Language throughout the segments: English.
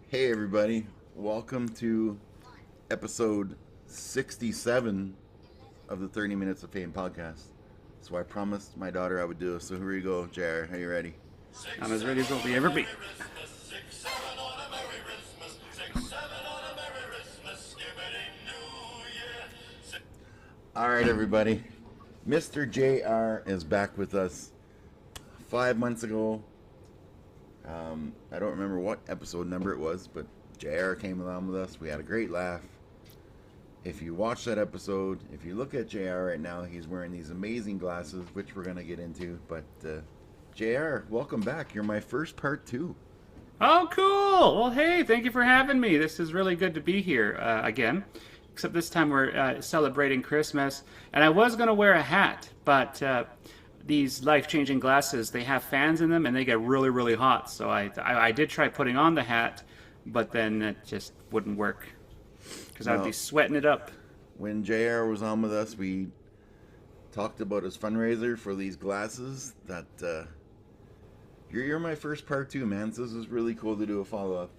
Hey everybody, welcome to episode 67 of the 30 Minutes of Fame podcast. So I promised my daughter I would do it, so here we go, JR. Are you ready? I'm as ready as we'll ever be. Alright everybody, Mr. JR is back with us 5 months ago. I don't remember what episode number it was, but JR came along with us. We had a great laugh. If you watch that episode, if you look at JR right now, he's wearing these amazing glasses, which we're going to get into. But JR, welcome back. You're my first part two. Oh, cool. Well, hey, thank you for having me. This is really good to be here again. Except this time we're celebrating Christmas. And I was going to wear a hat, but these life-changing glasses, they have fans in them and they get really, really hot. So I did try putting on the hat, but then it just wouldn't work because I'd be sweating it up. When JR was on with us, we talked about his fundraiser for these glasses. That you're my first part two, man. So this is really cool to do a follow-up.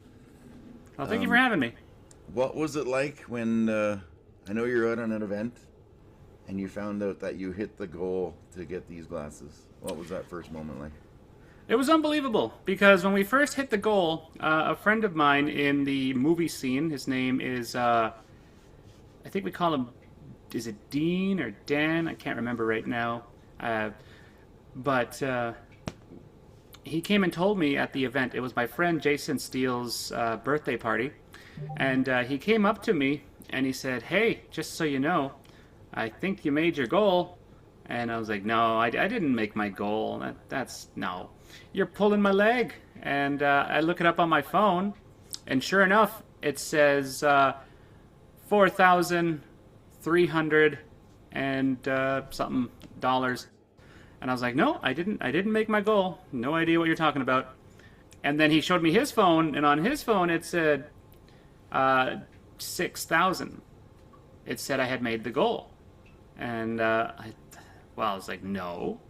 Well, thank you for having me. What was it like when I know you're out on an event and you found out that you hit the goal to get these glasses? What was that first moment like? It was unbelievable because when we first hit the goal, a friend of mine in the movie scene, his name is, I think we call him, is it Dean or Dan? I can't remember right now. But he came and told me at the event, it was my friend Jason Steele's birthday party. And he came up to me and he said, "Hey, just so you know, I think you made your goal." And I was like, "No, I didn't make my goal. That's no. You're pulling my leg." And I look it up on my phone, and sure enough, it says 4,300 and something dollars. And I was like, "No, I didn't make my goal. No idea what you're talking about." And then he showed me his phone, and on his phone it said 6,000. It said I had made the goal, and I was like, no.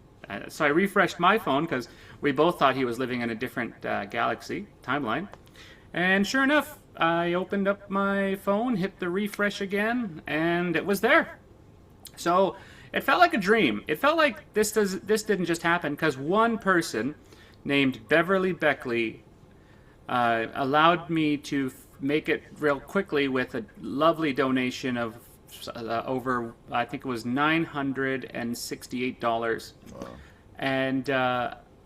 So I refreshed my phone because we both thought he was living in a different galaxy timeline, and sure enough, I opened up my phone, hit the refresh again, and it was there. So it felt like a dream. It felt like this didn't just happen because one person named Beverly Beckley allowed me to make it real quickly with a lovely donation of over, I think it was $968. Wow. And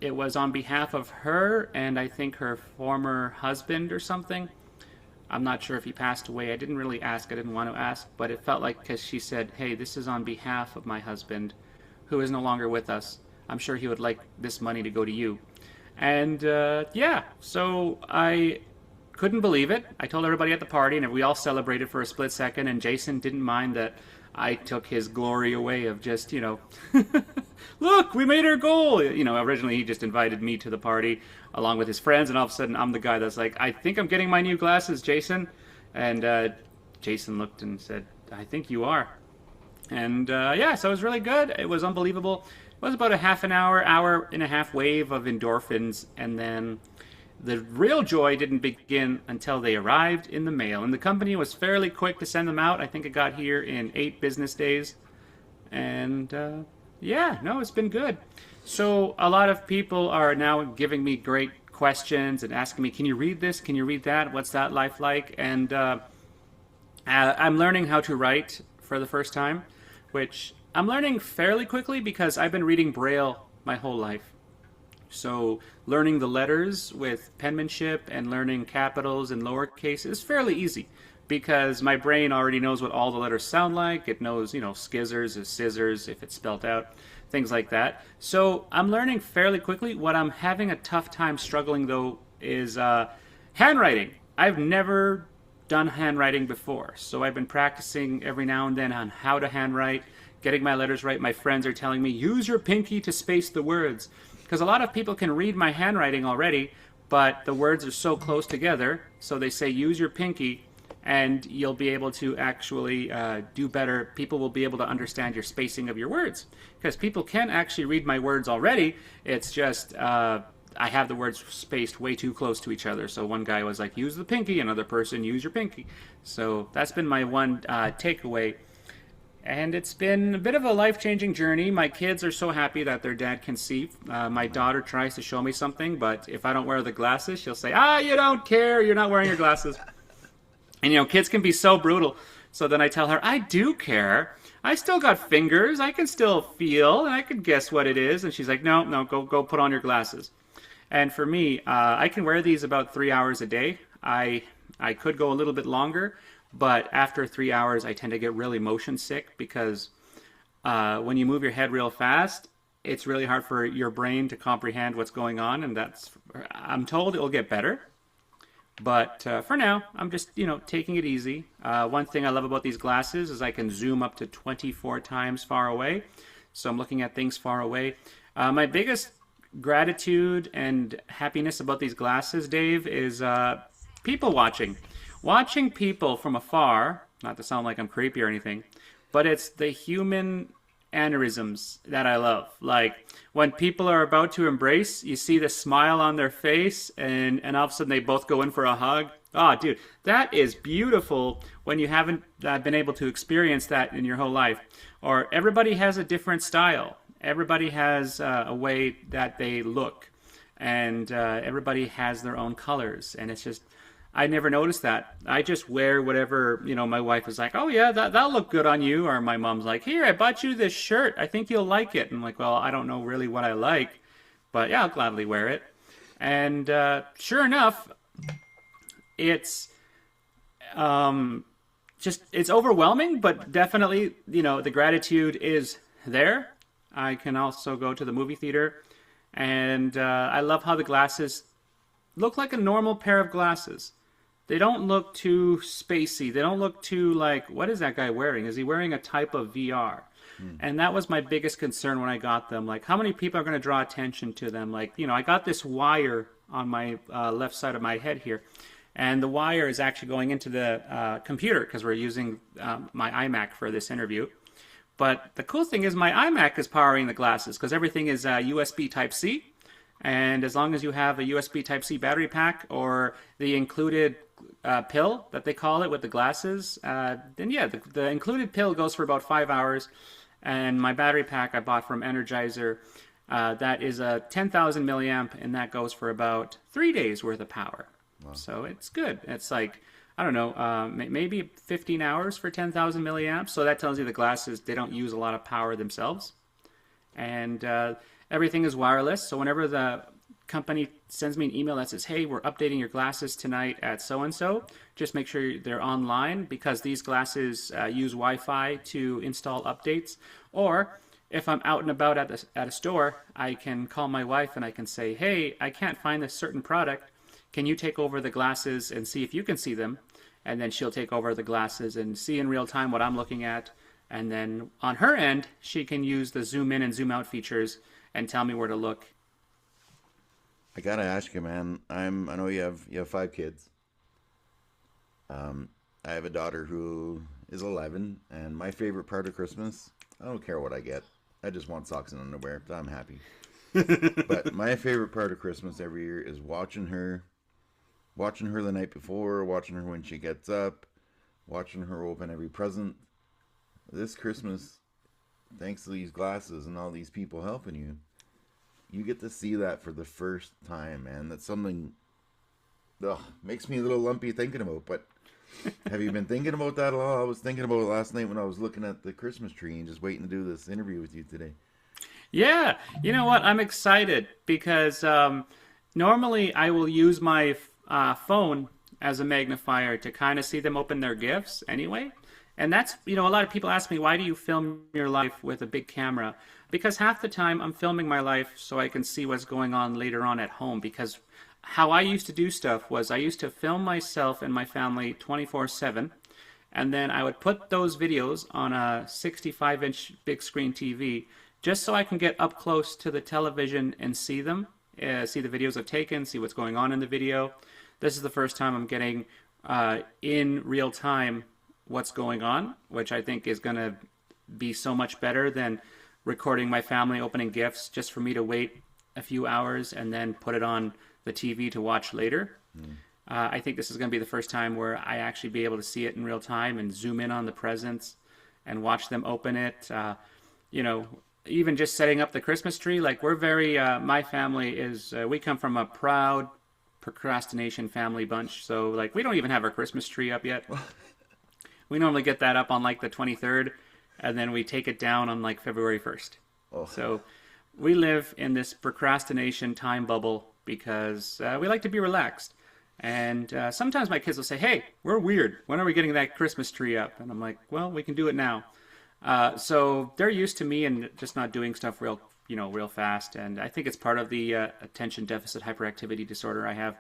it was on behalf of her and I think her former husband or something. I'm not sure if he passed away. I didn't really ask. I didn't want to ask. But it felt like because she said, "Hey, this is on behalf of my husband who is no longer with us. I'm sure he would like this money to go to you." And so I couldn't believe it. I told everybody at the party, and we all celebrated for a split second, and Jason didn't mind that I took his glory away of just, look, we made our goal. Originally he just invited me to the party along with his friends, and all of a sudden I'm the guy that's like, "I think I'm getting my new glasses, Jason." And Jason looked and said, "I think you are." And so it was really good. It was unbelievable. It was about a half an hour and a half wave of endorphins, and then the real joy didn't begin until they arrived in the mail. And the company was fairly quick to send them out. I think it got here in 8 business days. And it's been good. So a lot of people are now giving me great questions and asking me, "Can you read this? Can you read that? What's that life like?" And I'm learning how to write for the first time, which I'm learning fairly quickly because I've been reading Braille my whole life. So learning the letters with penmanship and learning capitals and lowercase is fairly easy because my brain already knows what all the letters sound like. It knows, skizzers is scissors if it's spelled out, things like that. So I'm learning fairly quickly. What I'm having a tough time struggling, though, is handwriting. I've never done handwriting before, so I've been practicing every now and then on how to handwrite, getting my letters right. My friends are telling me, use your pinky to space the words. Because a lot of people can read my handwriting already, but the words are so close together, so they say use your pinky, and you'll be able to actually do better. People will be able to understand your spacing of your words. Because people can actually read my words already, it's just I have the words spaced way too close to each other. So one guy was like, use the pinky, another person, use your pinky. So that's been my one takeaway. And it's been a bit of a life-changing journey. My kids are so happy that their dad can see. My daughter tries to show me something, but if I don't wear the glasses, she'll say, you don't care, you're not wearing your glasses. And, kids can be so brutal. So then I tell her, I do care. I still got fingers. I can still feel, and I can guess what it is. And she's like, no, go put on your glasses. And for me, I can wear these about 3 hours a day. I could go a little bit longer, but after 3 hours, I tend to get really motion sick because when you move your head real fast, it's really hard for your brain to comprehend what's going on. And I'm told it'll get better. But for now, I'm just, taking it easy. One thing I love about these glasses is I can zoom up to 24 times far away. So I'm looking at things far away. My biggest gratitude and happiness about these glasses, Dave, is people watching. Watching people from afar, not to sound like I'm creepy or anything, but it's the human aneurysms that I love. Like when people are about to embrace, you see the smile on their face and all of a sudden they both go in for a hug. Oh, dude, that is beautiful when you haven't been able to experience that in your whole life. Or everybody has a different style. Everybody has a way that they look. And everybody has their own colors. And it's just, I never noticed that. I just wear whatever, my wife is like, oh yeah, that'll look good on you. Or my mom's like, here, I bought you this shirt. I think you'll like it. And I'm like, well, I don't know really what I like. But yeah, I'll gladly wear it. And sure enough, it's it's overwhelming, but definitely, the gratitude is there. I can also go to the movie theater. And I love how the glasses look like a normal pair of glasses. They don't look too spacey. They don't look too like, what is that guy wearing? Is he wearing a type of VR? And that was my biggest concern when I got them. Like, how many people are going to draw attention to them? Like, I got this wire on my left side of my head here. And the wire is actually going into the computer because we're using my iMac for this interview. But the cool thing is my iMac is powering the glasses because everything is USB Type-C. And as long as you have a USB Type-C battery pack or the included pill that they call it with the glasses, then yeah, the included pill goes for about 5 hours. And my battery pack I bought from Energizer, that is a 10,000 milliamp, and that goes for about 3 days worth of power. Wow. So it's good. It's like, I don't know, maybe 15 hours for 10,000 milliamps. So that tells you the glasses, they don't use a lot of power themselves. And everything is wireless. So whenever the company sends me an email that says, hey, we're updating your glasses tonight at so-and-so, just make sure they're online because these glasses use Wi-Fi to install updates. Or if I'm out and about at a store, I can call my wife and I can say, hey, I can't find this certain product. Can you take over the glasses and see if you can see them? And then she'll take over the glasses and see in real time what I'm looking at. And then on her end, she can use the zoom in and zoom out features and tell me where to look. I gotta ask you, man. I know you have 5 kids. I have a daughter who is 11, and my favorite part of Christmas, I don't care what I get. I just want socks and underwear. I'm happy. But my favorite part of Christmas every year is watching her the night before, watching her when she gets up, watching her open every present. This Christmas, thanks to these glasses and all these people helping you, you get to see that for the first time, man. That's something makes me a little lumpy thinking about. But have you been thinking about that a lot? I was thinking about it last night when I was looking at the Christmas tree and just waiting to do this interview with you today. Yeah, you know what? I'm excited because normally I will use my phone as a magnifier to kind of see them open their gifts anyway. And that's, a lot of people ask me, why do you film your life with a big camera? Because half the time I'm filming my life so I can see what's going on later on at home. Because how I used to do stuff was I used to film myself and my family 24/7. And then I would put those videos on a 65-inch big screen TV just so I can get up close to the television and see them, see the videos I've taken, see what's going on in the video. This is the first time I'm getting in real time what's going on, which I think is going to be so much better than recording my family opening gifts just for me to wait a few hours and then put it on the TV to watch later. I think this is going to be the first time where I actually be able to see it in real time and zoom in on the presents and watch them open it. Even just setting up the Christmas tree, like we're very, my family is, we come from a proud procrastination family bunch. So like we don't even have our Christmas tree up yet. We normally get that up on like the 23rd and then we take it down on like February 1st. Oh. So we live in this procrastination time bubble because we like to be relaxed. And sometimes my kids will say, hey, we're weird. When are we getting that Christmas tree up? And I'm like, well, we can do it now. So they're used to me and just not doing stuff real fast. And I think it's part of the attention deficit hyperactivity disorder I have.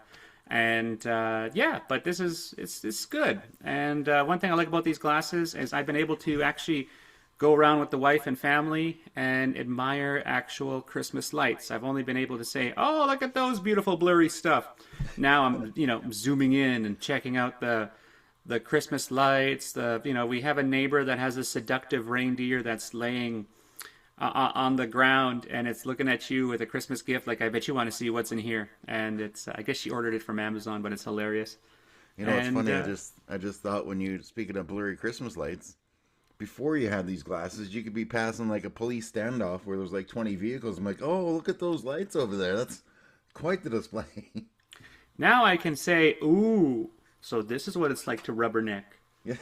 And but it's good. And one thing I like about these glasses is I've been able to actually go around with the wife and family and admire actual Christmas lights. I've only been able to say, oh, look at those beautiful blurry stuff. Now I'm zooming in and checking out the Christmas lights. We have a neighbor that has a seductive reindeer that's laying on the ground and it's looking at you with a Christmas gift. Like, I bet you want to see what's in here. And I guess she ordered it from Amazon, but it's hilarious. It's funny. I just thought when you speaking of blurry Christmas lights, before you had these glasses, you could be passing like a police standoff where there's like 20 vehicles. I'm like, oh, look at those lights over there. That's quite the display. Now I can say, ooh, so this is what it's like to rubberneck. Yeah.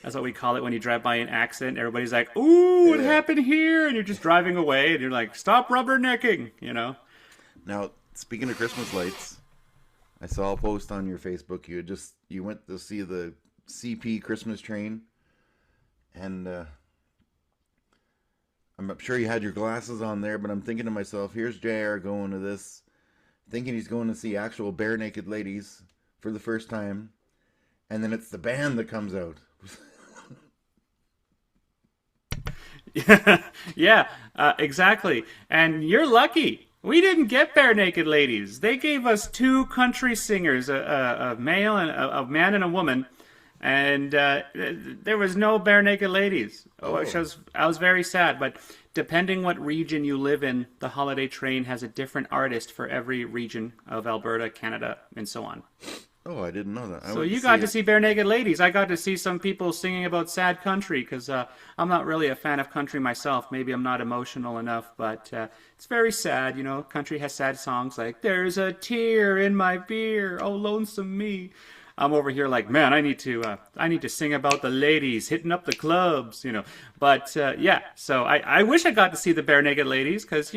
That's what we call it when you drive by an accident. Everybody's like, ooh, what happened here? And you're just driving away and you're like, stop rubbernecking, Now, speaking of Christmas lights, I saw a post on your Facebook. You went to see the CP Christmas train. And I'm sure you had your glasses on there, but I'm thinking to myself, here's JR going to this, thinking he's going to see actual bare naked ladies for the first time, and then it's the band that comes out. Yeah, exactly. And you're lucky. We didn't get bare naked ladies. They gave us two country singers, a male and a man and a woman. And there was no bare naked ladies. I was very sad. But depending what region you live in, the holiday train has a different artist for every region of Alberta, Canada, and so on. Oh, I didn't know that. So you got to see bare naked ladies. I got to see some people singing about sad country because I'm not really a fan of country myself. Maybe I'm not emotional enough, but it's very sad. Country has sad songs like "There's a tear in my beer, oh lonesome me." I'm over here like, man, I need to sing about the ladies hitting up the clubs, But so I wish I got to see the bare naked ladies because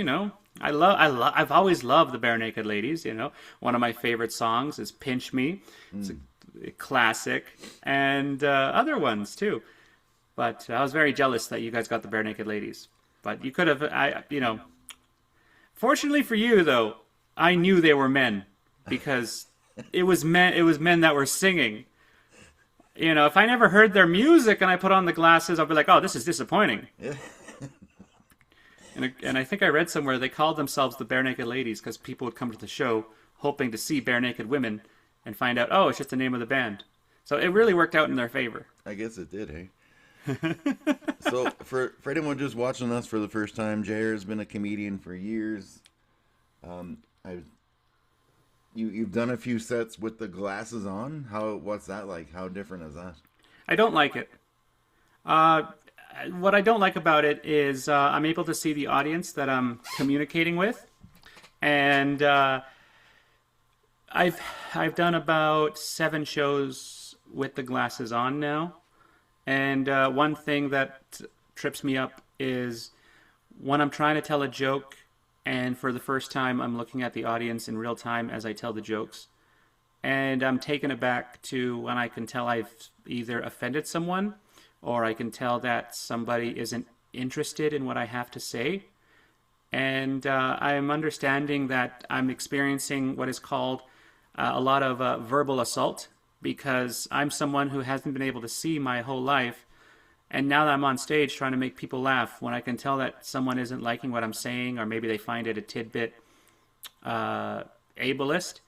I've always loved the bare naked ladies. One of my favorite songs is "Pinch Me." It's a classic, and other ones too. But I was very jealous that you guys got the bare naked ladies. But you could have, Fortunately for you, though, I knew they were men because. It was men that were singing. If I never heard their music and I put on the glasses, I'll be like, oh, this is disappointing. Yeah. and I think I read somewhere they called themselves the Bare Naked Ladies because people would come to the show hoping to see bare naked women and find out, oh, it's just the name of the band. So it really worked out in their favor. I guess it did, hey? So for anyone just watching us for the first time, Jair has been a comedian for years. You've done a few sets with the glasses on. What's that like? How different is that? I don't like it. What I don't like about it is I'm able to see the audience that I'm communicating with, and I've done about 7 shows with the glasses on now, and one thing that trips me up is when I'm trying to tell a joke. And for the first time, I'm looking at the audience in real time as I tell the jokes. And I'm taken aback to when I can tell I've either offended someone or I can tell that somebody isn't interested in what I have to say. And I'm understanding that I'm experiencing what is called a lot of verbal assault because I'm someone who hasn't been able to see my whole life. And now that I'm on stage trying to make people laugh, when I can tell that someone isn't liking what I'm saying, or maybe they find it a tidbit ableist,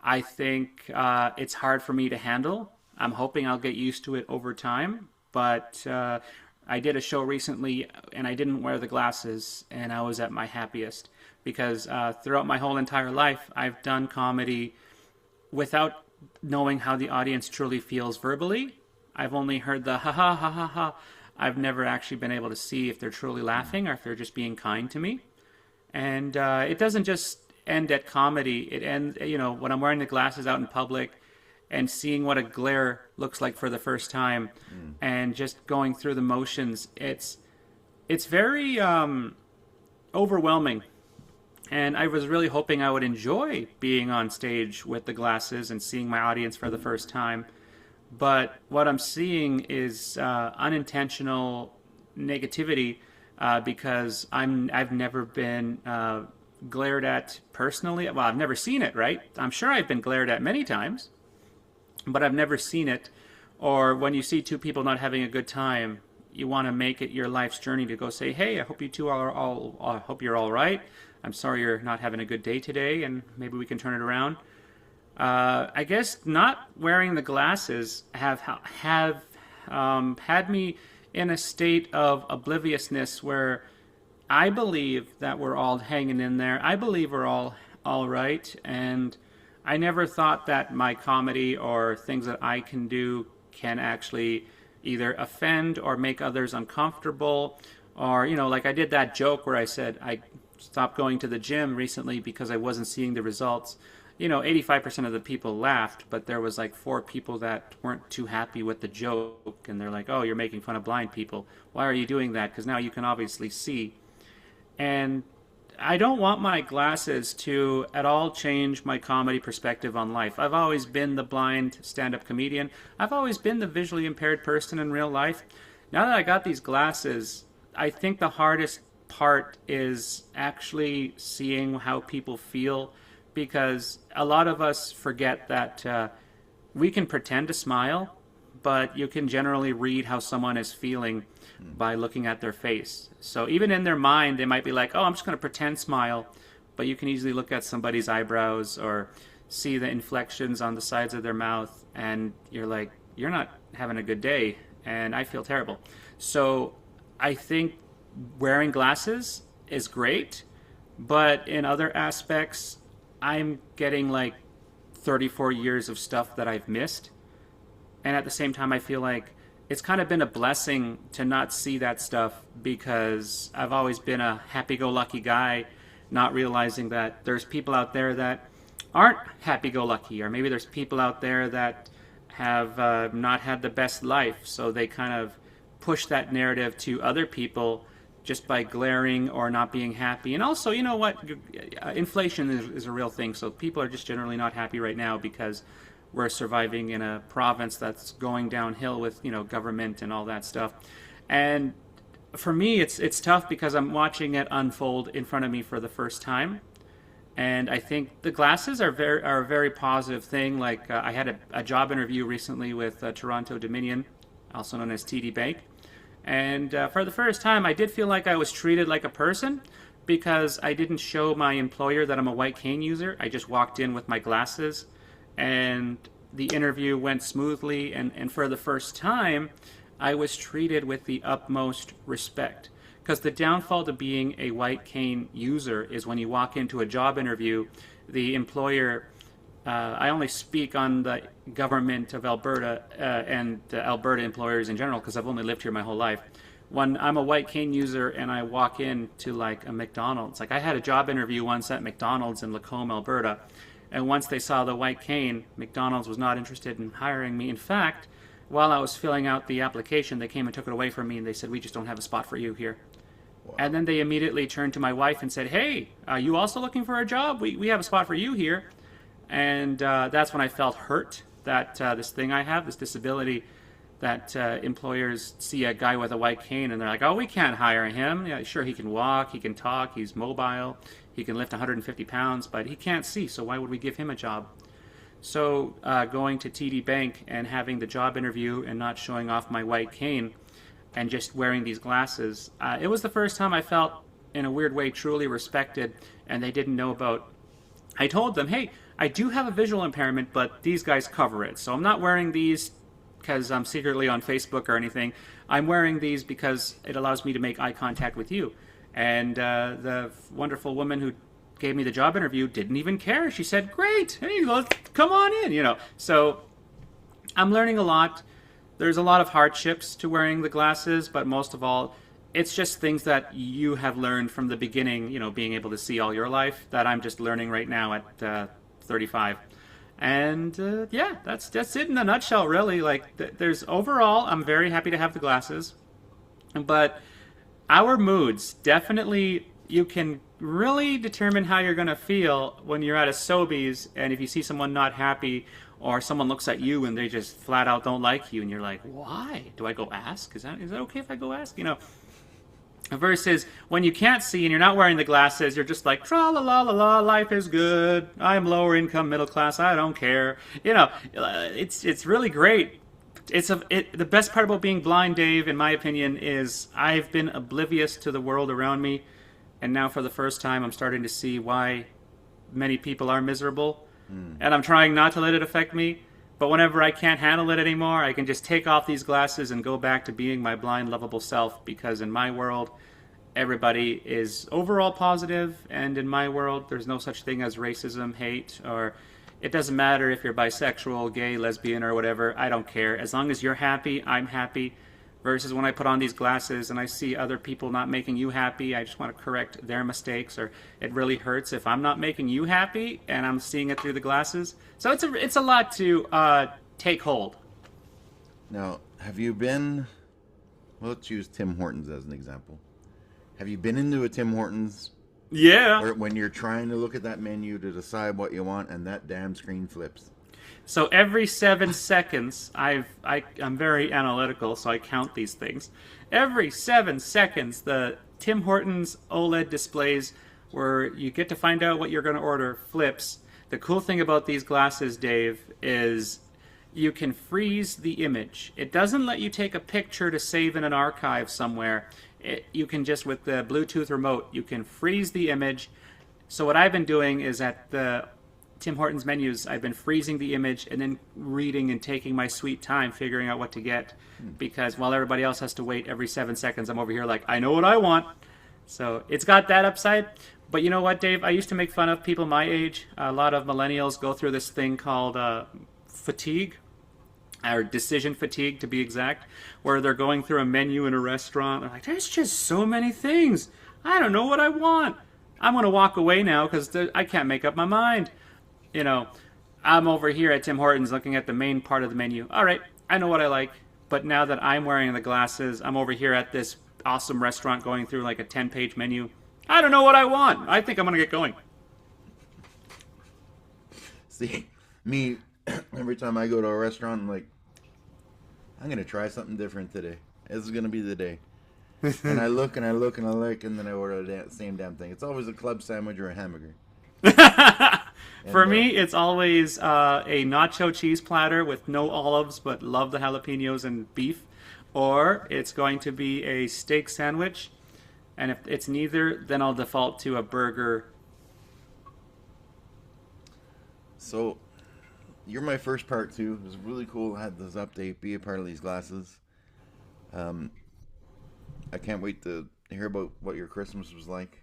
I think it's hard for me to handle. I'm hoping I'll get used to it over time. But I did a show recently, and I didn't wear the glasses, and I was at my happiest because throughout my whole entire life, I've done comedy without knowing how the audience truly feels verbally. I've only heard the ha ha ha ha ha. I've never actually been able to see if they're truly laughing or if they're just being kind to me. And it doesn't just end at comedy. It ends, when I'm wearing the glasses out in public and seeing what a glare looks like for the first time, and just going through the motions. It's very overwhelming. And I was really hoping I would enjoy being on stage with the glasses and seeing my audience for the first time. But what I'm seeing is unintentional negativity because I've never been glared at personally. Well, I've never seen it, right? I'm sure I've been glared at many times, but I've never seen it. Or when you see two people not having a good time, you want to make it your life's journey to go say, hey, I hope you two are all, I hope you're all right. I'm sorry you're not having a good day today, and maybe we can turn it around. I guess not wearing the glasses have had me in a state of obliviousness where I believe that we're all hanging in there. I believe we're all right, and I never thought that my comedy or things that I can do can actually either offend or make others uncomfortable, or like I did that joke where I said I stopped going to the gym recently because I wasn't seeing the results. 85% of the people laughed, but there was like 4 people that weren't too happy with the joke, and they're like, oh, you're making fun of blind people. Why are you doing that? Because now you can obviously see. And I don't want my glasses to at all change my comedy perspective on life. I've always been the blind stand-up comedian. I've always been the visually impaired person in real life. Now that I got these glasses, I think the hardest part is actually seeing how people feel, because a lot of us forget that we can pretend to smile, but you can generally read how someone is feeling by looking at their face. So even in their mind, they might be like, oh, I'm just going to pretend smile, but you can easily look at somebody's eyebrows or see the inflections on the sides of their mouth, and you're like, you're not having a good day, and I feel terrible. So I think wearing glasses is great, but in other aspects, I'm getting like 34 years of stuff that I've missed. And at the same time, I feel like it's kind of been a blessing to not see that stuff, because I've always been a happy-go-lucky guy, not realizing that there's people out there that aren't happy-go-lucky, or maybe there's people out there that have not had the best life, so they kind of push that narrative to other people just by glaring or not being happy. And also, you know what? Inflation is a real thing, so people are just generally not happy right now because we're surviving in a province that's going downhill with, government and all that stuff. And for me, it's tough because I'm watching it unfold in front of me for the first time. And I think the glasses are a very positive thing. Like I had a job interview recently with Toronto Dominion, also known as TD Bank. And for the first time, I did feel like I was treated like a person, because I didn't show my employer that I'm a white cane user. I just walked in with my glasses, and the interview went smoothly. And for the first time, I was treated with the utmost respect. Because the downfall to being a white cane user is when you walk into a job interview, the employer... I only speak on the government of Alberta and the Alberta employers in general, because I've only lived here my whole life. When I'm a white cane user and I walk into like a McDonald's, like I had a job interview once at McDonald's in Lacombe, Alberta, and once they saw the white cane, McDonald's was not interested in hiring me. In fact, while I was filling out the application, they came and took it away from me, and they said, we just don't have a spot for you here. Wow. And then they immediately turned to my wife and said, hey, are you also looking for a job? We have a spot for you here. And that's when I felt hurt that this thing I have, this disability, that employers see a guy with a white cane and they're like, oh, we can't hire him. Yeah, sure, he can walk, he can talk, he's mobile, he can lift 150 pounds, but he can't see, so why would we give him a job? So going to TD Bank and having the job interview and not showing off my white cane and just wearing these glasses, it was the first time I felt, in a weird way, truly respected, and they didn't know about... I told them, hey, I do have a visual impairment, but these guys cover it. So I'm not wearing these because I'm secretly on Facebook or anything. I'm wearing these because it allows me to make eye contact with you. And the wonderful woman who gave me the job interview didn't even care. She said, "Great, hey, come on in," So I'm learning a lot. There's a lot of hardships to wearing the glasses, but most of all, it's just things that you have learned from the beginning, being able to see all your life, that I'm just learning right now at 35. And yeah, that's it in a nutshell, really. Like, there's overall, I'm very happy to have the glasses, but our moods definitely, you can really determine how you're going to feel when you're at a Sobeys, and if you see someone not happy, or someone looks at you and they just flat out don't like you, and you're like, why? Do I go ask? Is that okay if I go ask? Versus when you can't see and you're not wearing the glasses, you're just like, tra la la la la, life is good. I'm lower income, middle class. I don't care. It's really great. The best part about being blind, Dave, in my opinion, is I've been oblivious to the world around me, and now for the first time, I'm starting to see why many people are miserable, and I'm trying not to let it affect me. But whenever I can't handle it anymore, I can just take off these glasses and go back to being my blind, lovable self, because in my world, everybody is overall positive, and in my world, there's no such thing as racism, hate, or it doesn't matter if you're bisexual, gay, lesbian, or whatever. I don't care. As long as you're happy, I'm happy. Versus when I put on these glasses and I see other people not making you happy, I just want to correct their mistakes, or it really hurts if I'm not making you happy and I'm seeing it through the glasses. So it's a lot to take hold. Now, have you been... Well, let's use Tim Hortons as an example. Have you been into a Tim Hortons? Yeah. Or when you're trying to look at that menu to decide what you want and that damn screen flips? So every 7 seconds, I'm very analytical, so I count these things. Every 7 seconds, the Tim Hortons OLED displays where you get to find out what you're going to order flips. The cool thing about these glasses, Dave, is you can freeze the image. It doesn't let you take a picture to save in an archive somewhere. You can just, with the Bluetooth remote, you can freeze the image. So what I've been doing is at the Tim Hortons menus, I've been freezing the image and then reading and taking my sweet time figuring out what to get, because while everybody else has to wait every 7 seconds, I'm over here like, I know what I want. So it's got that upside. But you know what, Dave? I used to make fun of people my age. A lot of millennials go through this thing called fatigue, or decision fatigue to be exact, where they're going through a menu in a restaurant. They're like, there's just so many things. I don't know what I want. I'm going to walk away now because I can't make up my mind. I'm over here at Tim Hortons looking at the main part of the menu. All right, I know what I like, but now that I'm wearing the glasses, I'm over here at this awesome restaurant going through like a 10-page menu. I don't know what I want. I think I'm going to get going. See, me, every time I go to a restaurant, I'm like, I'm going to try something different today. This is going to be the day. And I look and I look and I look, and then I order the same damn thing. It's always a club sandwich or a hamburger. For me, it's always a nacho cheese platter with no olives, but love the jalapenos and beef. Or it's going to be a steak sandwich. And if it's neither, then I'll default to a burger. So, you're my first part too. It was really cool to have this update, be a part of these glasses. I can't wait to hear about what your Christmas was like.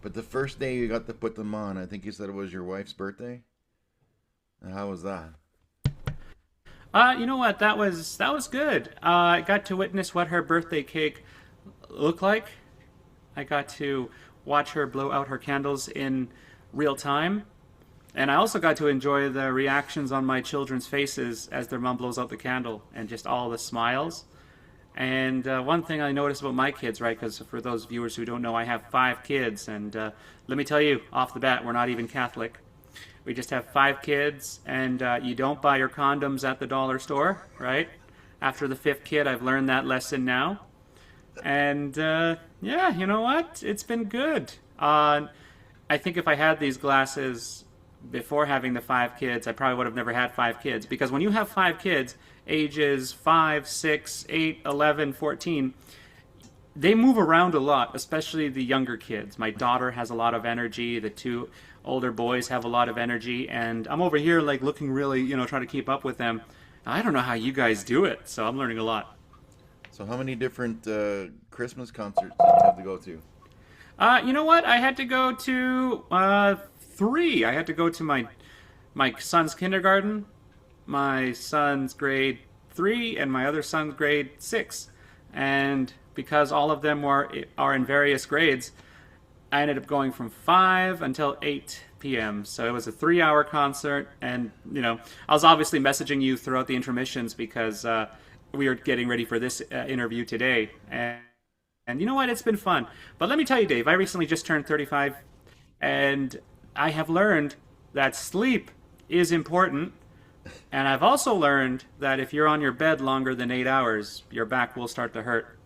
But the first day you got to put them on, I think you said it was your wife's birthday. How was that? You know what? That was good. I got to witness what her birthday cake looked like. I got to watch her blow out her candles in real time. And I also got to enjoy the reactions on my children's faces as their mom blows out the candle, and just all the smiles. And one thing I noticed about my kids, right, because for those viewers who don't know, I have 5 kids, and let me tell you, off the bat, we're not even Catholic. We just have 5 kids, and you don't buy your condoms at the dollar store, right? After the 5th kid, I've learned that lesson now. And yeah, you know what? It's been good. I think if I had these glasses before having the 5 kids, I probably would have never had 5 kids. Because when you have 5 kids, ages 5, 6, 8, 11, 14, they move around a lot, especially the younger kids. My daughter has a lot of energy. The 2 older boys have a lot of energy. And I'm over here like looking really, trying to keep up with them. I don't know how you guys do it, so I'm learning a lot. So how many different Christmas concerts did you have to go to? You know what? I had to go to three. I had to go to my son's kindergarten, my son's grade 3, and my other son's grade 6. And because all of them are in various grades, I ended up going from 5 until 8 p.m. So it was a 3-hour concert, and I was obviously messaging you throughout the intermissions because we were getting ready for this interview today, and you know what? It's been fun. But let me tell you, Dave, I recently just turned 35, and I have learned that sleep is important. And I've also learned that if you're on your bed longer than 8 hours, your back will start to hurt.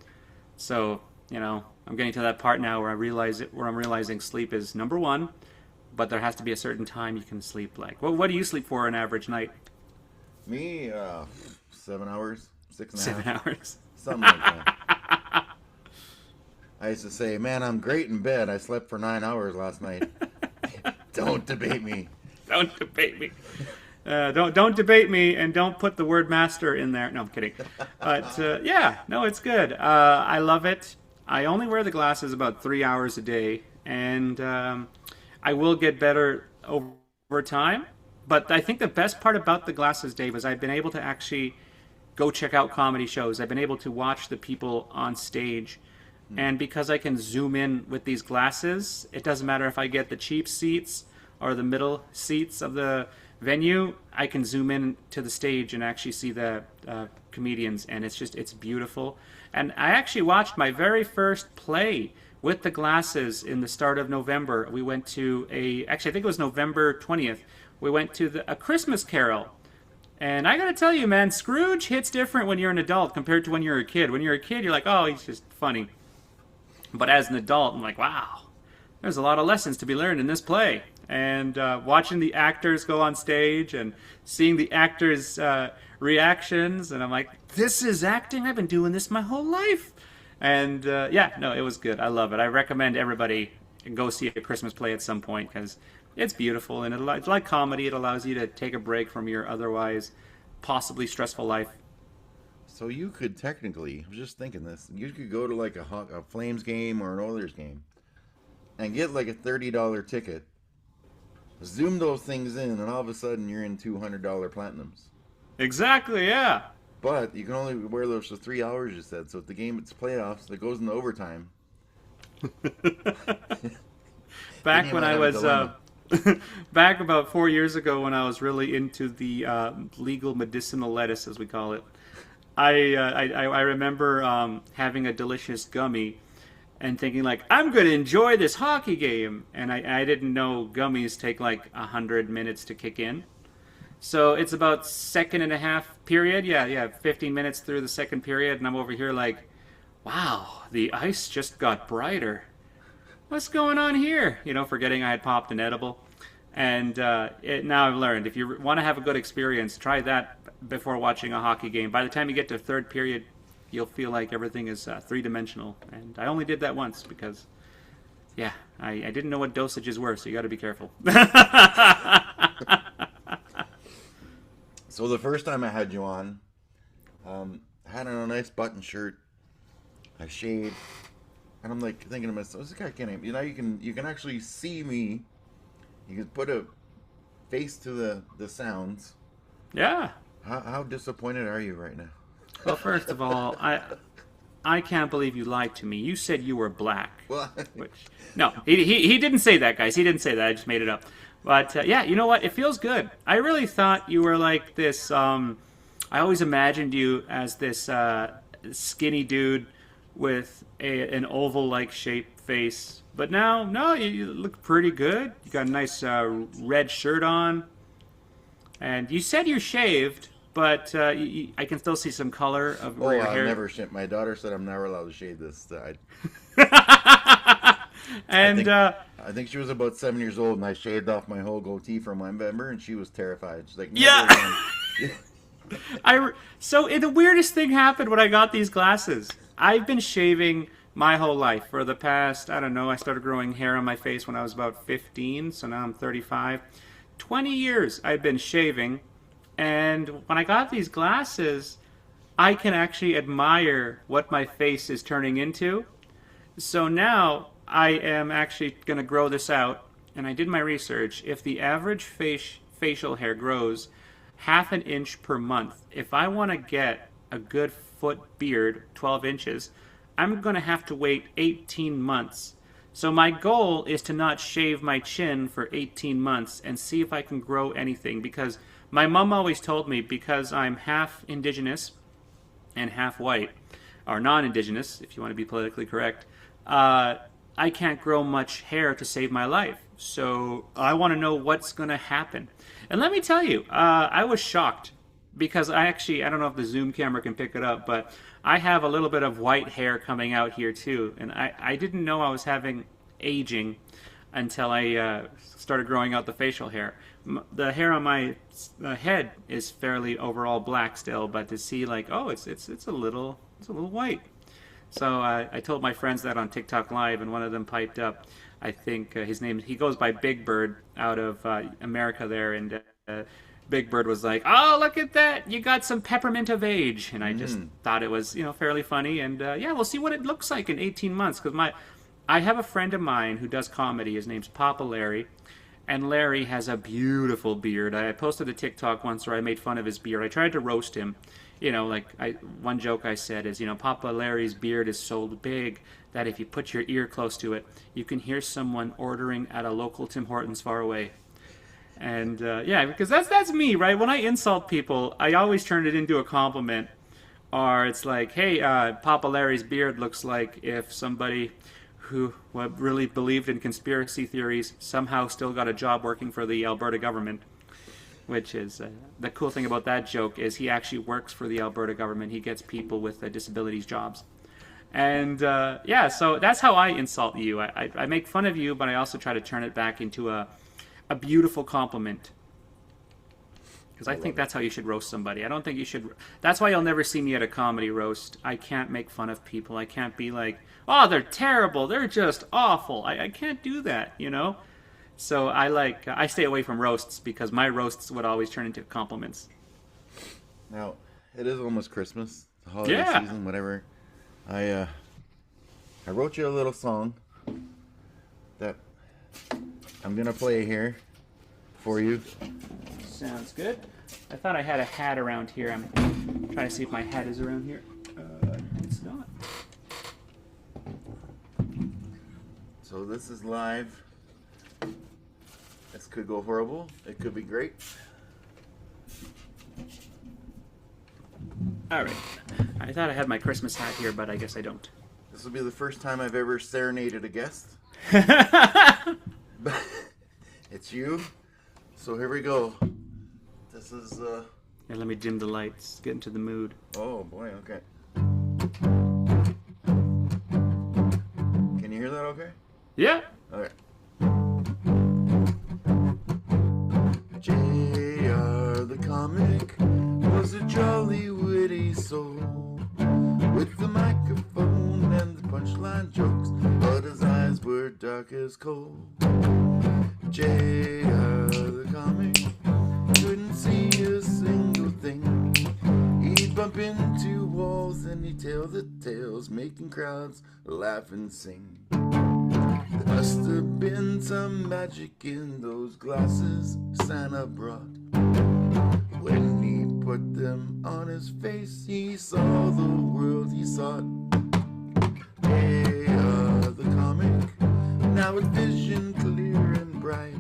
So, I'm getting to that part now where I'm realizing sleep is number one, but there has to be a certain time you can sleep. Like, what do you sleep for an average night? Me, 7 hours, 6.5. 7 hours. Something like that. I used to say, man, I'm great in bed. I slept for 9 hours last night. Don't debate me. Don't debate me. Don't debate me, and don't put the word master in there. No, I'm kidding. But it's good. I love it. I only wear the glasses about 3 hours a day, and I will get better over time. But I think the best part about the glasses, Dave, is I've been able to actually go check out comedy shows. I've been able to watch the people on stage. And because I can zoom in with these glasses, it doesn't matter if I get the cheap seats or the middle seats of the venue. I can zoom in to the stage and actually see the comedians, and it's beautiful. And I actually watched my very first play with the glasses in the start of November. We went to I think it was November 20th. We went to A Christmas Carol. And I gotta tell you, man, Scrooge hits different when you're an adult compared to when you're a kid. When you're a kid, you're like, oh, he's just funny. But as an adult, I'm like, wow, there's a lot of lessons to be learned in this play. And watching the actors go on stage and seeing the actors' reactions, and I'm like, this is acting? I've been doing this my whole life. And it was good. I love it. I recommend everybody go see a Christmas play at some point because it's beautiful, and it's like comedy. It allows you to take a break from your otherwise possibly stressful life. So you could technically, I was just thinking this, you could go to like a Flames game or an Oilers game and get like a $30 ticket, zoom those things in, and all of a sudden you're in $200 platinums. Exactly, yeah. But you can only wear those for 3 hours, you said. So if the game, it's playoffs, it goes into overtime. Back when I was, back about 4 years ago when I was really into the legal medicinal lettuce, as we call it, I remember having a delicious gummy and thinking like, I'm going to enjoy this hockey game. And I didn't know gummies take like 100 minutes to kick in. So it's about second and a half period. Yeah, 15 minutes through the second period. And I'm over here like, wow, the ice just got brighter. What's going on here? Forgetting I had popped an edible. And now I've learned, if you want to have a good experience, try that before watching a hockey game. By the time you get to third period, you'll feel like everything is three-dimensional. And I only did that once because, I didn't know what dosages were, so you got to be careful. So the first time I had you on, I had on a nice button shirt, I shaved, and I'm like thinking to myself, this guy can't, you can actually see me. You can put a face to the sounds. Yeah. How disappointed are you right now? Well, first of all, I can't believe you lied to me. You said you were black. What? No, he didn't say that, guys. He didn't say that. I just made it up. But you know what? It feels good. I really thought you were like this. I always imagined you as this skinny dude with an oval-like shaped face. But now, no, you look pretty good. You got a nice red shirt on. And you said you shaved, but I can still see some color of where your hair... I've never shaved. My daughter said I'm never allowed to shave this. And I think she was about 7 years old, and I shaved off my whole goatee for my member, and she was terrified. She's like, never again. So the weirdest thing happened when I got these glasses. I've been shaving my whole life for the past, I don't know, I started growing hair on my face when I was about 15, so now I'm 35. 20 years I've been shaving, and when I got these glasses, I can actually admire what my face is turning into. So now I am actually going to grow this out, and I did my research. If the average facial hair grows half an inch per month, if I want to get a good foot beard, 12 inches, I'm going to have to wait 18 months. So my goal is to not shave my chin for 18 months and see if I can grow anything, because my mom always told me, because I'm half indigenous and half white, or non-indigenous, if you want to be politically correct, I can't grow much hair to save my life. So I want to know what's going to happen. And let me tell you, I was shocked, because I don't know if the Zoom camera can pick it up, but I have a little bit of white hair coming out here too. And I didn't know I was having aging until I started growing out the facial hair. The hair on my head is fairly overall black still, but to see like, oh, it's a little white. So I told my friends that on TikTok Live, and one of them piped up. I think he goes by Big Bird out of America there, and Big Bird was like, "Oh, look at that! You got some peppermint of age," and I just thought it was fairly funny. And we'll see what it looks like in 18 months. Because I have a friend of mine who does comedy. His name's Papa Larry. And Larry has a beautiful beard. I posted a TikTok once where I made fun of his beard. I tried to roast him. One joke I said is, Papa Larry's beard is so big that if you put your ear close to it, you can hear someone ordering at a local Tim Hortons far away. And because that's me, right? When I insult people, I always turn it into a compliment. Or it's like, hey, Papa Larry's beard looks like if somebody who really believed in conspiracy theories somehow still got a job working for the Alberta government. Which is, the cool thing about that joke is he actually works for the Alberta government. He gets people with disabilities jobs. And, so that's how I insult you. I make fun of you, but I also try to turn it back into a beautiful compliment. Because I think that's how you should roast somebody. I don't think you should... That's why you'll never see me at a comedy roast. I can't make fun of people. I can't be like, oh, they're terrible. They're just awful. I can't do that, So I stay away from roasts, because my roasts would always turn into compliments. Now, it is almost Christmas, the holiday season, whatever. I wrote you a little song that I'm going to play here for you. Sounds good. I thought I had a hat around here. I'm trying to see if my hat is around here. It's not. So this is live. This could go horrible. It could be great. All right. I thought I had my Christmas hat here, but I guess I don't. This will be the first time I've ever serenaded a guest. But it's you. So here we go. This is Yeah, let me dim the lights. Get into the mood. Oh boy, okay. Can you hear that okay? Yeah. Okay. J.R. the comic was a jolly witty soul, with the microphone and the punchline jokes, but his eyes were dark as coal. J.R. the comic couldn't see a single thing. He'd bump into walls and he'd tell the tales, making crowds laugh and sing. There must have been some magic in those glasses Santa brought. When he put them on his face, he saw the world he sought. Hey, the comic, now with vision clear and bright.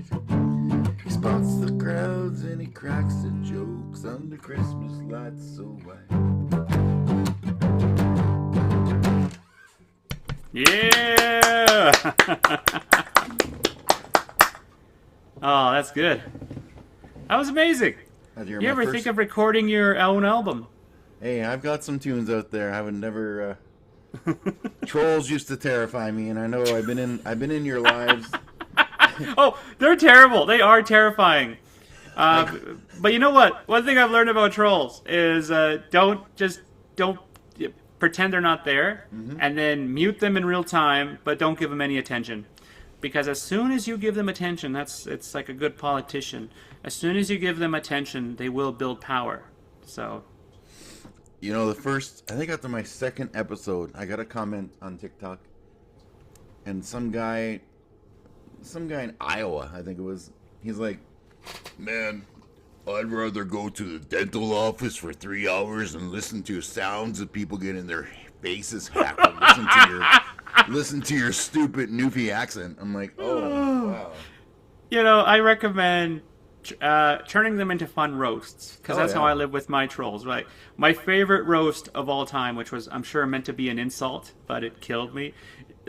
He spots the crowds and he cracks the jokes under Christmas lights so white. Yeah! Oh, that's good. That was amazing. You ever think of recording your own album? Hey, I've got some tunes out there. I would never. Trolls used to terrify me, and I know I've been in your lives. Oh, they're terrible. They are terrifying. But you know what? One thing I've learned about trolls is don't pretend they're not there, and then mute them in real time, but don't give them any attention. Because as soon as you give them attention, it's like a good politician. As soon as you give them attention, they will build power. So, I think after my second episode, I got a comment on TikTok, and some guy in Iowa, I think it was. He's like, man, I'd rather go to the dental office for 3 hours and listen to sounds of people getting their faces hacked. Listen to your stupid Newfie accent. I'm like, oh wow. I recommend turning them into fun roasts, because that's how I live with my trolls, right? My favorite roast of all time, which was, I'm sure, meant to be an insult, but it killed me.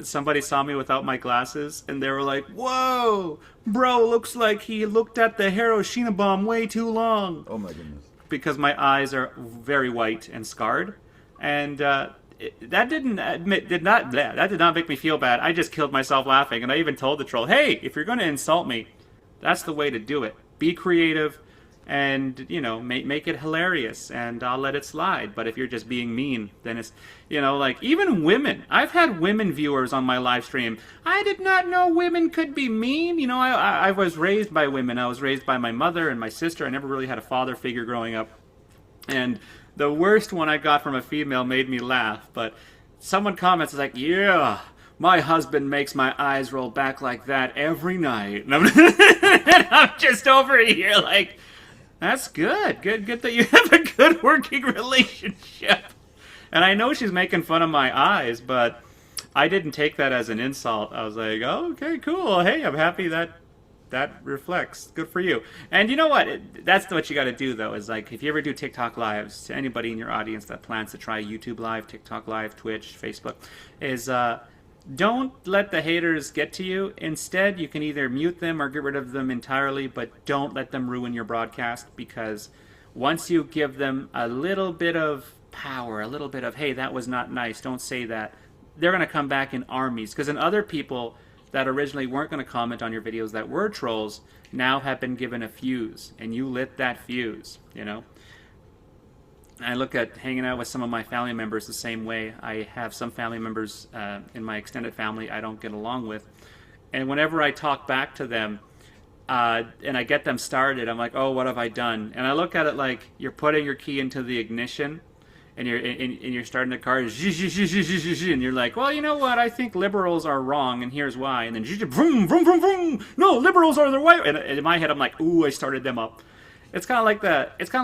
Somebody saw me without my glasses, and they were like, whoa, bro, looks like he looked at the Hiroshima bomb way too long. Oh, my goodness. Because my eyes are very white and scarred. And that did not make me feel bad. I just killed myself laughing, and I even told the troll, hey, if you're going to insult me, that's the way to do it. Be creative, and make it hilarious, and I'll let it slide. But if you're just being mean, then it's like, even women. I've had women viewers on my live stream. I did not know women could be mean. I was raised by women. I was raised by my mother and my sister. I never really had a father figure growing up, and the worst one I got from a female made me laugh. But someone comments like, yeah, my husband makes my eyes roll back like that every night. And I'm just over here like, that's good. Good that you have a good working relationship. And I know she's making fun of my eyes, but I didn't take that as an insult. I was like, oh, okay, cool. Hey, I'm happy that reflects. Good for you. And you know what? That's what you got to do, though, is like, if you ever do TikTok lives, to anybody in your audience that plans to try YouTube Live, TikTok Live, Twitch, Facebook, is don't let the haters get to you. Instead, you can either mute them or get rid of them entirely, but don't let them ruin your broadcast, because once you give them a little bit of power, a little bit of, hey, that was not nice, don't say that, they're going to come back in armies. Because then other people that originally weren't going to comment on your videos that were trolls now have been given a fuse, and you lit that fuse, I look at hanging out with some of my family members the same way. I have some family members in my extended family I don't get along with. And whenever I talk back to them and I get them started, I'm like, oh, what have I done? And I look at it like you're putting your key into the ignition and you're starting the car, and you're like, well, you know what? I think liberals are wrong, and here's why. And then vroom, vroom, vroom, vroom. No, liberals are the way. And in my head, I'm like, ooh, I started them up. It's kind of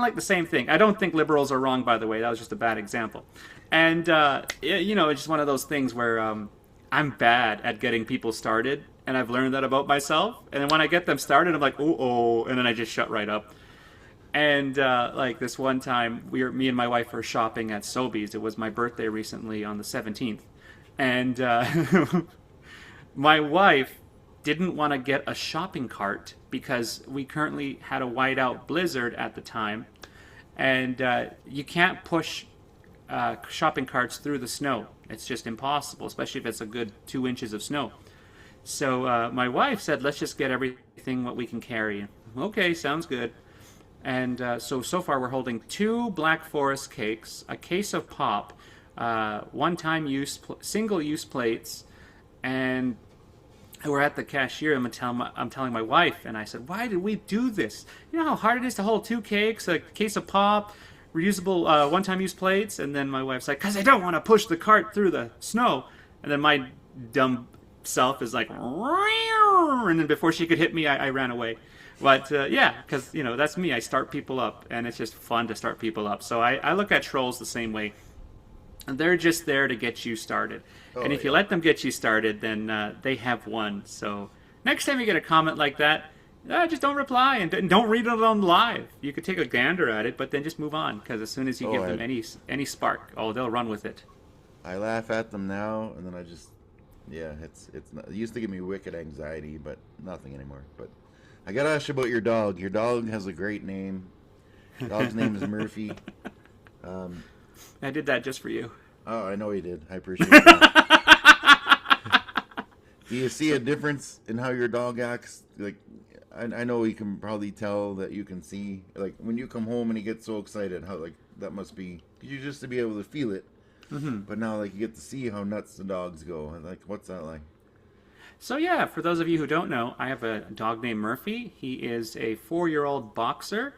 like the same thing. I don't think liberals are wrong, by the way. That was just a bad example. And it's just one of those things where I'm bad at getting people started, and I've learned that about myself. And then when I get them started, I'm like, oh, and then I just shut right up. And like this one time, me and my wife were shopping at Sobeys. It was my birthday recently on the 17th, and my wife didn't want to get a shopping cart because we currently had a whiteout blizzard at the time, and you can't push shopping carts through the snow. It's just impossible, especially if it's a good 2 inches of snow. So my wife said, let's just get everything what we can carry. Okay, sounds good. And so far we're holding 2 Black Forest cakes, a case of pop, one-time use, single-use plates, and we're at the cashier. I'm telling my wife, and I said, why did we do this? You know how hard it is to hold 2 cakes, a case of pop, reusable one-time use plates? And then my wife's like, because I don't want to push the cart through the snow. And then my dumb self is like, and then before she could hit me, I ran away. But yeah, because that's me. I start people up, and it's just fun to start people up. So I look at trolls the same way. They're just there to get you started. And if you let them get you started, then they have won. So next time you get a comment like that, just don't reply and don't read it on live. You could take a gander at it, but then just move on, because as soon as you give them any spark, they'll run with it. I laugh at them now, and then I just, it's not, it used to give me wicked anxiety, but nothing anymore. But I gotta ask you about your dog. Your dog has a great name. Your dog's name is Murphy. I did that just for you. Oh, I know you did. I appreciate that. Do you see a difference in how your dog acts? Like, I know you can probably tell that you can see, like, when you come home and he gets so excited, how, like, that must be, you just to be able to feel it. Mm-hmm. But now, like, you get to see how nuts the dogs go. Like, what's that like? So yeah, for those of you who don't know, I have a dog named Murphy. He is a 4-year-old boxer.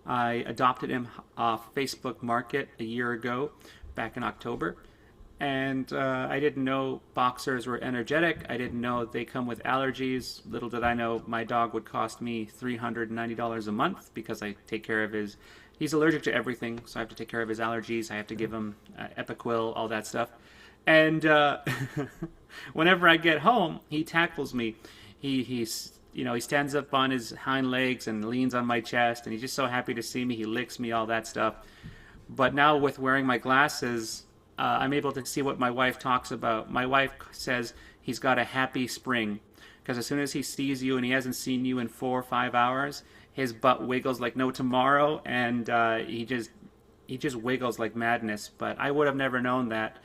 I adopted him off Facebook Market a year ago, back in October. And I didn't know boxers were energetic. I didn't know they come with allergies. Little did I know my dog would cost me $390 a month because I take care of his. He's allergic to everything, so I have to take care of his allergies. I have to give him Epiquil, all that stuff. And whenever I get home, he tackles me. He stands up on his hind legs and leans on my chest, and he's just so happy to see me. He licks me, all that stuff. But now with wearing my glasses, I'm able to see what my wife talks about. My wife says he's got a happy spring because as soon as he sees you and he hasn't seen you in 4 or 5 hours, his butt wiggles like no tomorrow, and he just wiggles like madness. But I would have never known that.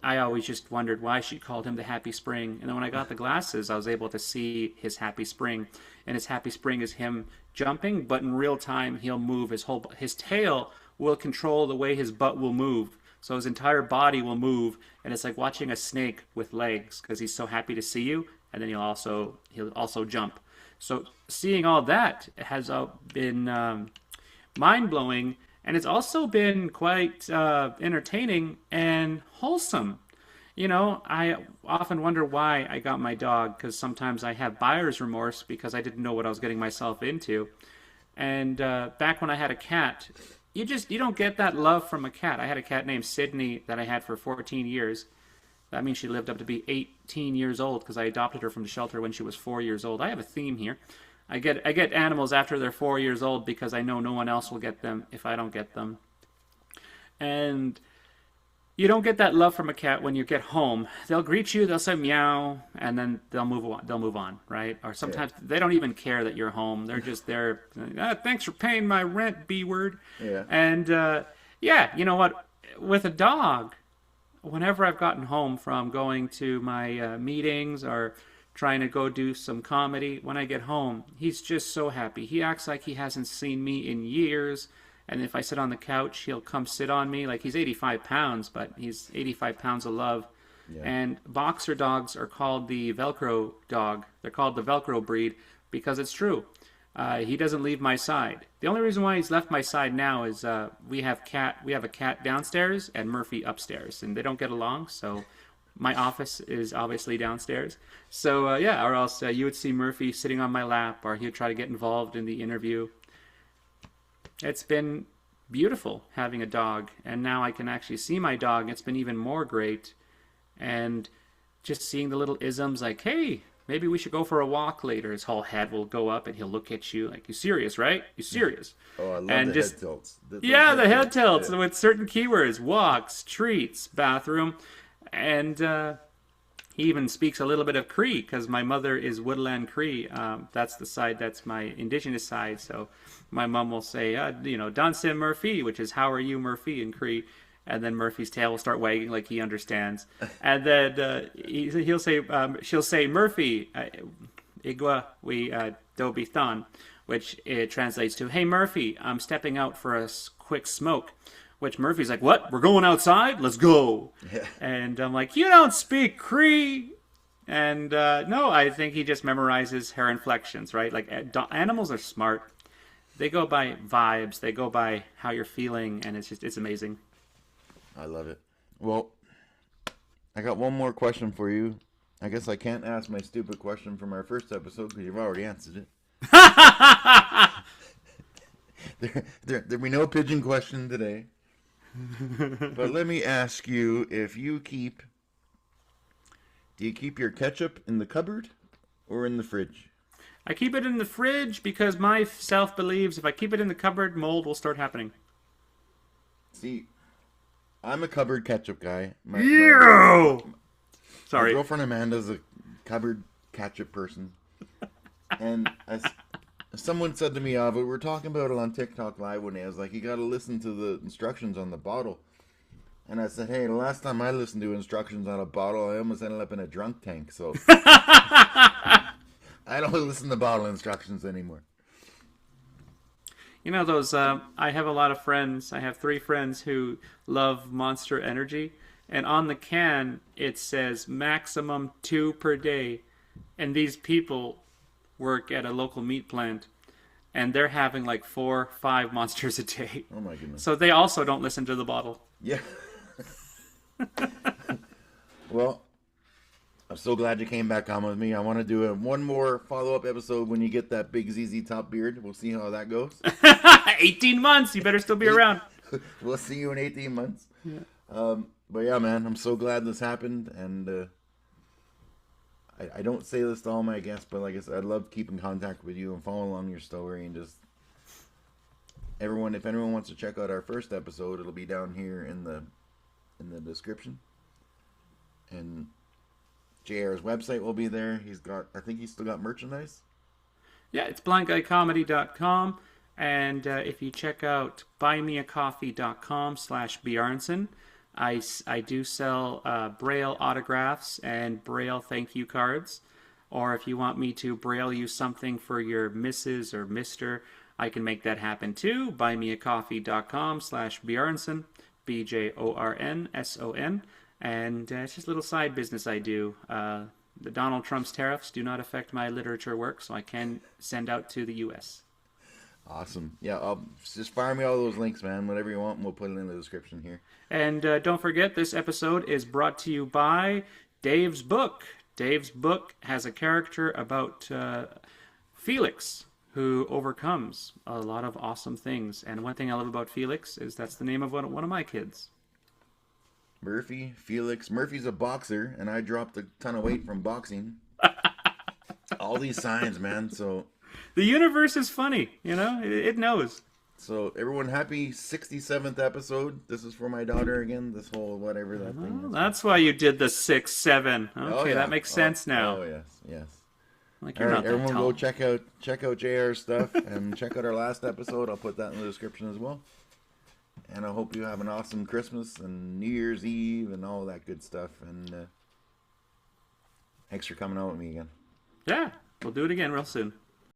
I always just wondered why she called him the happy spring. And then when I got the glasses, I was able to see his happy spring. And his happy spring is him jumping, but in real time he'll move his tail will control the way his butt will move. So his entire body will move, and it's like watching a snake with legs because he's so happy to see you, and then he'll also jump. So seeing all that has been mind-blowing, and it's also been quite entertaining and wholesome. I often wonder why I got my dog, because sometimes I have buyer's remorse because I didn't know what I was getting myself into. And back when I had a cat, you don't get that love from a cat. I had a cat named Sydney that I had for 14 years. That means she lived up to be 18 years old because I adopted her from the shelter when she was 4 years old. I have a theme here. I get animals after they're 4 years old because I know no one else will get them if I don't get them. And you don't get that love from a cat when you get home. They'll greet you, they'll say meow, and then they'll move on, right? Or sometimes they don't even care that you're home. They're just there. Thanks for paying my rent, B word. Yeah. And you know what? With a dog, whenever I've gotten home from going to my meetings or trying to go do some comedy, when I get home, he's just so happy. He acts like he hasn't seen me in years. And if I sit on the couch, he'll come sit on me. Like, he's 85 pounds, but he's 85 pounds of love. Yeah. And boxer dogs are called the Velcro dog. They're called the Velcro breed because it's true. He doesn't leave my side. The only reason why he's left my side now is we have a cat downstairs and Murphy upstairs, and they don't get along. So my office is obviously downstairs. So or else you would see Murphy sitting on my lap, or he would try to get involved in the interview. It's been beautiful having a dog, and now I can actually see my dog. It's been even more great, and just seeing the little isms like, hey, maybe we should go for a walk later. His whole head will go up, and he'll look at you like, you serious, right? You serious? Oh, I love the head tilts. The head tilts with certain keywords, walks, treats, bathroom, and he even speaks a little bit of Cree because my mother is Woodland Cree. That's the side that's my indigenous side. So my mom will say, Danse Murphy, which is how are you, Murphy, in Cree. And then Murphy's tail will start wagging like he understands. And then she'll say, Murphy, igwa we dobi thon, which it translates to, hey, Murphy, I'm stepping out for a quick smoke. Which Murphy's like, what? We're going outside? Let's go. Yeah. And I'm like, you don't speak Cree. And no, I think he just memorizes her inflections, right? Like, animals are smart. They go by vibes. They go by how you're feeling, and it's amazing. I love it. Well, I got one more question for you. I guess I can't ask my stupid question from our first episode because you've already answered it. There'll be no pigeon question today. But let me ask you, do you keep your ketchup in the cupboard or in the fridge? I keep it in the fridge because my self believes if I keep it in the cupboard, mold will start happening. See, I'm a cupboard ketchup guy. Sorry. My girlfriend Amanda's a cupboard ketchup person. And someone said to me, we were talking about it on TikTok Live one day. I was like, you got to listen to the instructions on the bottle. And I said, hey, the last time I listened to instructions on a bottle, I almost ended up in a drunk tank. So I don't listen to bottle instructions anymore. You know those, I have a lot of friends. I have 3 friends who love Monster Energy. And on the can, it says maximum 2 per day. And these people work at a local meat plant, and they're having like 4 or 5 monsters a day. Oh my goodness. So they also don't listen to the bottle. Yeah. Well, I'm so glad you came back on with me. I want to do one more follow-up episode when you get that big ZZ Top beard. We'll see how that goes. 18 months. You better still be Eight- around. We'll see you in 18 months. Yeah. But yeah, man, I'm so glad this happened. And I don't say this to all my guests, but like I said, I'd love to keep in contact with you and follow along your story. And just if anyone wants to check out our first episode, it'll be down here in the description. And JR's website will be there. I think he's still got merchandise. Yeah, it's blindguycomedy.com. And if you check out buymeacoffee.com/Bjornson, I do sell Braille autographs and Braille thank you cards. Or if you want me to Braille you something for your Mrs. or Mr., I can make that happen too. Buymeacoffee.com/Bjornson, BJORNSON. And it's just a little side business I do. The Donald Trump's tariffs do not affect my literature work, so I can send out to the U.S. Awesome. Yeah, just fire me all those links, man. Whatever you want, and we'll put it in the description here. And don't forget, this episode is brought to you by Dave's book. Dave's book has a character about Felix, who overcomes a lot of awesome things. And one thing I love about Felix is that's the name of one of my kids. Felix. Murphy's a boxer, and I dropped a ton of weight from boxing. All these signs, man. So the universe is funny, you know? It knows. So everyone, happy 67th episode. This is for my daughter again. This whole whatever that thing is. That's why you did the 6, 7. Okay, that makes sense now. Oh yes. Like All you're right, not that everyone, tall. go check out JR's stuff and check out our last episode. I'll put that in the description as well. And I hope you have an awesome Christmas and New Year's Eve and all that good stuff. And thanks for coming out with me again. Yeah, we'll do it again real soon.